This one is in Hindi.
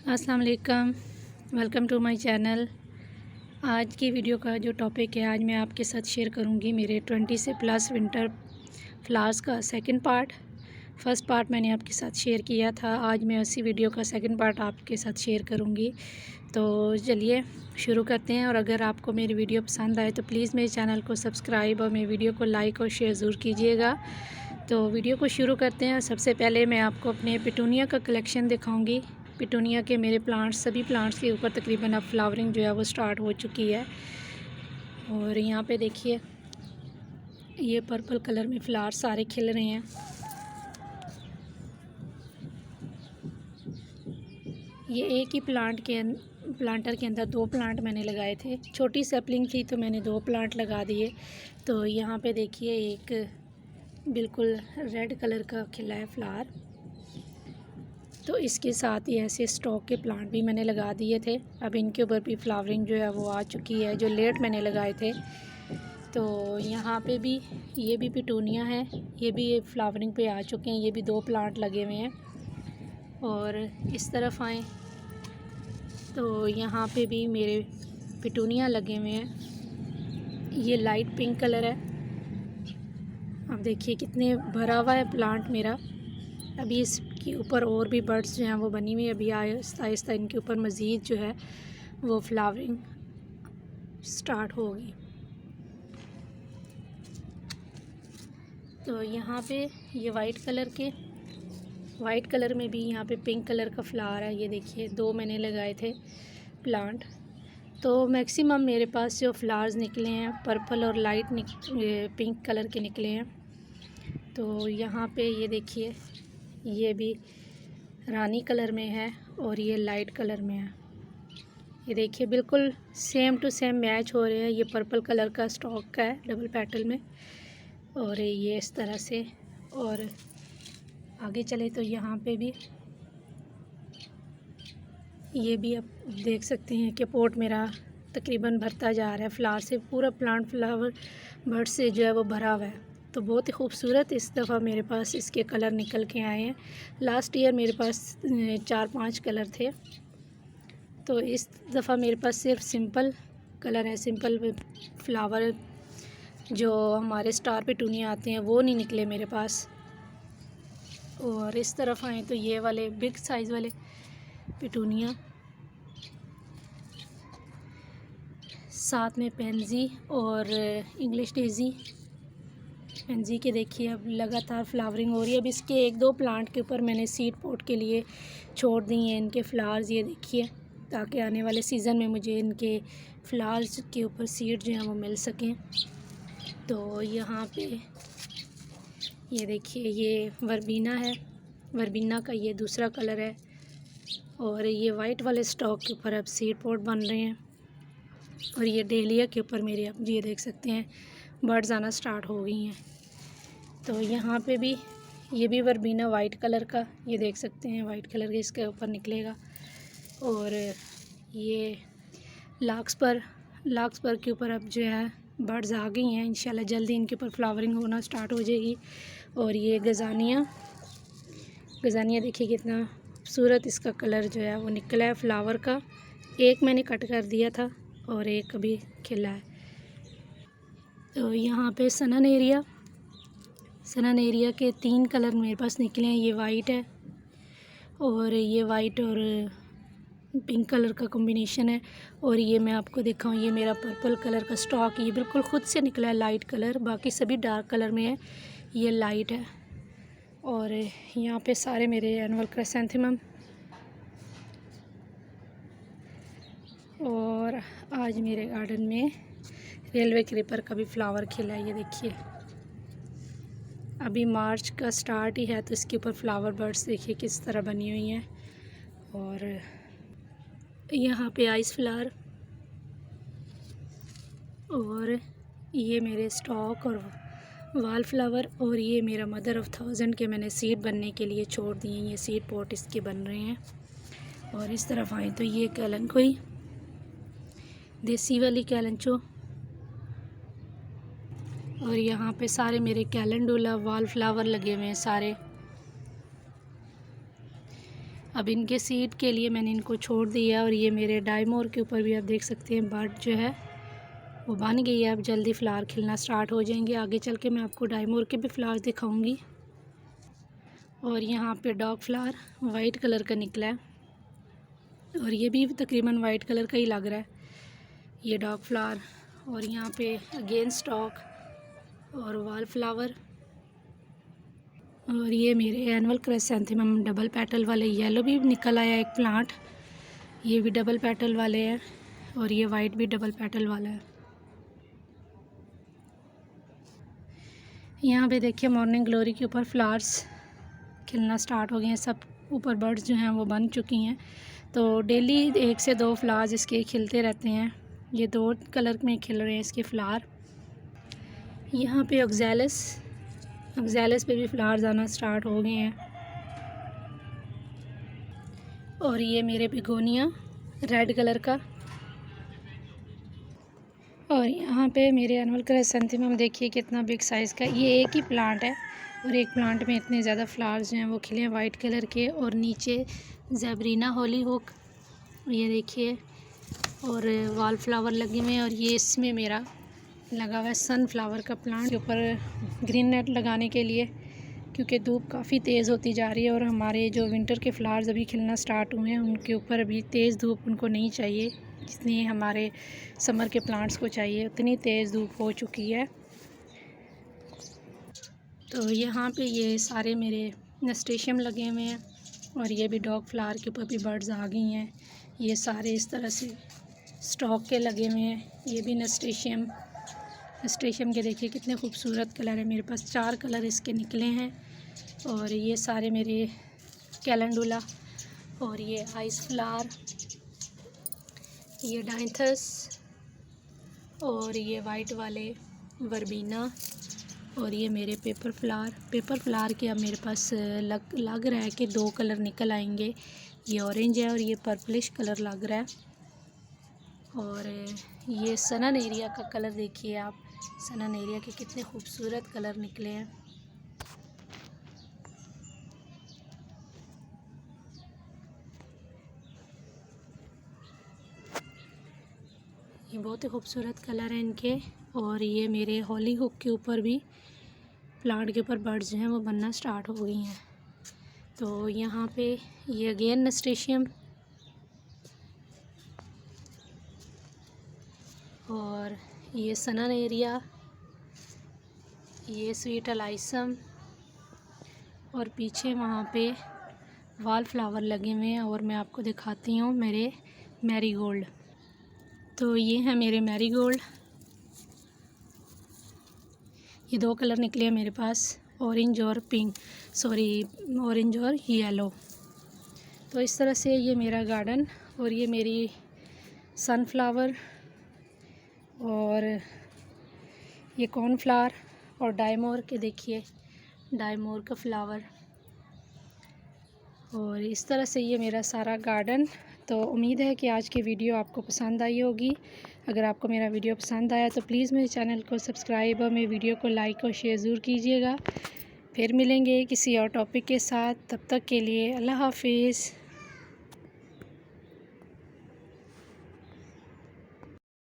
अस्सलाम वालेकुम, वेलकम टू माय चैनल। आज की वीडियो का जो टॉपिक है, आज मैं आपके साथ शेयर करूंगी मेरे 20 से प्लस विंटर फ्लावर्स का सेकंड पार्ट। फ़र्स्ट पार्ट मैंने आपके साथ शेयर किया था, आज मैं उसी वीडियो का सेकंड पार्ट आपके साथ शेयर करूंगी। तो चलिए शुरू करते हैं। और अगर आपको मेरी वीडियो पसंद आए तो प्लीज़ मेरे चैनल को सब्सक्राइब और मेरी वीडियो को लाइक और शेयर ज़रूर कीजिएगा। तो वीडियो को शुरू करते हैं। सबसे पहले मैं आपको अपने पिटूनिया का कलेक्शन दिखाऊंगी। पिटूनिया के मेरे प्लांट्स, सभी प्लांट्स के ऊपर तकरीबन अब फ्लावरिंग जो है वो स्टार्ट हो चुकी है। और यहाँ पे देखिए, ये पर्पल कलर में फ्लावर सारे खिल रहे हैं। ये एक ही प्लांटर के अंदर 2 प्लांट मैंने लगाए थे। छोटी सैपलिंग थी तो मैंने 2 प्लांट लगा दिए। तो यहाँ पे देखिए, एक बिल्कुल रेड कलर का खिला है फ्लावर। तो इसके साथ ही ऐसे स्टॉक के प्लांट भी मैंने लगा दिए थे। अब इनके ऊपर भी फ्लावरिंग जो है वो आ चुकी है, जो लेट मैंने लगाए थे। तो यहाँ पे भी ये भी पिटूनिया है, ये भी फ्लावरिंग पे आ चुके हैं। ये भी 2 प्लांट लगे हुए हैं। और इस तरफ आएँ तो यहाँ पे भी मेरे पिटूनिया लगे हुए हैं। ये लाइट पिंक कलर है। अब देखिए कितने भरा हुआ है प्लांट मेरा। अभी इसके ऊपर और भी बर्ड्स जो हैं वो बनी हुई है। अभी आहिस्ता आहिस्ता इनके ऊपर मज़ीद जो है वो फ्लावरिंग स्टार्ट होगी। तो यहाँ पे ये वाइट कलर में भी यहाँ पे पिंक कलर का फ्लावर है। ये देखिए, 2 मैंने लगाए थे प्लांट। तो मैक्सिमम मेरे पास जो फ्लावर्स निकले हैं पर्पल और लाइट पिंक कलर के निकले हैं। तो यहाँ पे ये देखिए, ये भी रानी कलर में है और ये लाइट कलर में है। ये देखिए बिल्कुल सेम टू सेम मैच हो रहे हैं। ये पर्पल कलर का स्टॉक का है डबल पेटल में, और ये इस तरह से। और आगे चले तो यहाँ पे भी ये भी आप देख सकते हैं कि पोट मेरा तकरीबन भरता जा रहा है फ्लावर से। पूरा प्लांट फ्लावर बर्ड से जो है वो भरा हुआ है। तो बहुत ही खूबसूरत इस दफ़ा मेरे पास इसके कलर निकल के आए हैं। लास्ट ईयर मेरे पास 4-5 कलर थे। तो इस दफ़ा मेरे पास सिर्फ सिंपल कलर है, सिंपल फ्लावर। जो हमारे स्टार पिटूनिया आते हैं वो नहीं निकले मेरे पास। और इस तरफ आए तो ये वाले बिग साइज़ वाले पिटूनिया, साथ में पेंजी और इंग्लिश डेज़ी। पेंजी के देखिए अब लगातार फ्लावरिंग हो रही है। अब इसके 1-2 प्लांट के ऊपर मैंने सीड पोट के लिए छोड़ दी हैं इनके फ्लावर्स। ये देखिए, ताकि आने वाले सीज़न में मुझे इनके फ्लावर्स के ऊपर सीड जो हैं वो मिल सकें। तो यहाँ पे ये देखिए, ये वर्बीना है। वर्बीना का ये दूसरा कलर है। और ये वाइट वाले स्टॉक के ऊपर अब सीड पोट बन रहे हैं। और ये डेलिया के ऊपर मेरे अब ये देख सकते हैं बर्ड्स आना स्टार्ट हो गई हैं। तो यहाँ पे भी ये भी वर्बीना वाइट कलर का, ये देख सकते हैं वाइट कलर के इसके ऊपर निकलेगा। और ये लाक्सपर के ऊपर अब जो है बर्ड्स आ गई हैं। इंशाल्लाह जल्दी इनके ऊपर फ्लावरिंग होना स्टार्ट हो जाएगी। और ये गज़ानिया देखिए कितना खूबसूरत इसका कलर जो है वो निकला है फ्लावर का। एक मैंने कट कर दिया था और एक अभी खिला है। तो यहाँ पे सनन एरिया के 3 कलर मेरे पास निकले हैं। ये वाइट है और ये वाइट और पिंक कलर का कॉम्बिनेशन है। और ये मैं आपको दिखाऊं, ये मेरा पर्पल कलर का स्टॉक, ये बिल्कुल ख़ुद से निकला है लाइट कलर। बाकी सभी डार्क कलर में है, ये लाइट है। और यहाँ पे सारे मेरे एनुअल क्राइसैंथेमम। और आज मेरे गार्डन में रेलवे क्रीपर का भी फ्लावर खिला है। ये देखिए, अभी मार्च का स्टार्ट ही है तो इसके ऊपर फ्लावर बर्ड्स देखिए किस तरह बनी हुई हैं। और यहाँ पे आइस फ्लावर, और ये मेरे स्टॉक और वाल फ्लावर। और ये मेरा मदर ऑफ़ 1000 के मैंने सीड बनने के लिए छोड़ दिए। ये सीड पॉट इसके बन रहे हैं। और इस तरफ आए तो ये कैलनकोई, देसी वाली कैलनचो। और यहाँ पे सारे मेरे कैलेंडुला वाल फ्लावर लगे हुए हैं सारे। अब इनके सीड के लिए मैंने इनको छोड़ दिया। और ये मेरे डायमोर के ऊपर भी आप देख सकते हैं बर्ड जो है वो बन गई है। अब जल्दी फ्लावर खिलना स्टार्ट हो जाएंगे। आगे चल के मैं आपको डायमोर के भी फ्लावर दिखाऊंगी। और यहाँ पे डॉग फ्लावर वाइट कलर का निकला है और ये भी तकरीबन वाइट कलर का ही लग रहा है, ये डॉग फ्लावर। और यहाँ पे अगेन स्टॉक और वॉल फ्लावर। और ये मेरे एनुअल क्राइसैंथेमम डबल पेटल वाले येलो भी निकल आया एक प्लांट, ये भी डबल पेटल वाले हैं। और ये वाइट भी डबल पेटल वाला है। यहाँ पे देखिए मॉर्निंग ग्लोरी के ऊपर फ्लावर्स खिलना स्टार्ट हो गए हैं। सब ऊपर बर्ड्स जो हैं वो बन चुकी हैं। तो डेली 1 से 2 फ्लावर्स इसके खिलते रहते हैं। ये 2 कलर में खिल रहे हैं इसके फ्लावर। यहाँ पे ऑक्जेलिस पे भी फ्लावर्स आना स्टार्ट हो गए हैं। और ये मेरे बिगोनिया रेड कलर का। और यहाँ पे मेरे एनुअल क्राइसैंथेमम देखिए कितना बिग साइज़ का। ये एक ही प्लांट है और एक प्लांट में इतने ज़्यादा फ्लावर्स जो हैं वो खिले हैं वाइट कलर के। और नीचे ज़ेबरीना हॉलीहुक ये देखिए, और वॉल फ्लावर लगे हुए हैं। और ये इसमें मेरा लगा हुआ है सनफ्लावर का प्लांट के ऊपर ग्रीन नेट लगाने के लिए, क्योंकि धूप काफ़ी तेज़ होती जा रही है। और हमारे जो विंटर के फ्लावर्स अभी खिलना स्टार्ट हुए हैं उनके ऊपर अभी तेज़ धूप उनको नहीं चाहिए जितनी हमारे समर के प्लांट्स को चाहिए, उतनी तेज़ धूप हो चुकी है। तो यहाँ पे ये सारे मेरे नस्टेशियम लगे हुए हैं। और ये भी डॉग फ्लावर के ऊपर भी बर्ड्स आ गई हैं। ये सारे इस तरह से स्टॉक के लगे हुए हैं। ये भी नस्टेशियम के देखिए कितने खूबसूरत कलर है। मेरे पास 4 कलर इसके निकले हैं। और ये सारे मेरे कैलेंडुला, और ये आइस फ्लावर, ये डाइंथस, और ये वाइट वाले वर्बीना, और ये मेरे पेपर फ्लावर के अब मेरे पास लग रहा है कि 2 कलर निकल आएंगे। ये ऑरेंज है और ये पर्पलिश कलर लग रहा है। और ये सनन एरिया का कलर देखिए आप, सनन एरिया के कितने खूबसूरत कलर निकले हैं। ये बहुत ही खूबसूरत कलर हैं इनके। और ये मेरे हॉलीहुक के ऊपर भी प्लांट के ऊपर बर्ड्स जो हैं वो बनना स्टार्ट हो गई हैं। तो यहाँ पे ये अगेन नस्टेशियम, और ये सनन एरिया, ये स्वीट अलाइसम, और पीछे वहाँ पे वॉल फ्लावर लगे हुए हैं। और मैं आपको दिखाती हूँ मेरे मैरीगोल्ड। तो ये हैं मेरे मैरीगोल्ड, ये 2 कलर निकले हैं मेरे पास, ऑरेंज और येलो। तो इस तरह से ये मेरा गार्डन। और ये मेरी सनफ्लावर, और ये कॉर्नफ्लावर, और डायमोर के देखिए डायमोर का फ्लावर। और इस तरह से ये मेरा सारा गार्डन। तो उम्मीद है कि आज की वीडियो आपको पसंद आई होगी। अगर आपको मेरा वीडियो पसंद आया तो प्लीज़ मेरे चैनल को सब्सक्राइब और मेरे वीडियो को लाइक और शेयर ज़रूर कीजिएगा। फिर मिलेंगे किसी और टॉपिक के साथ, तब तक के लिए अल्लाह हाफिज़।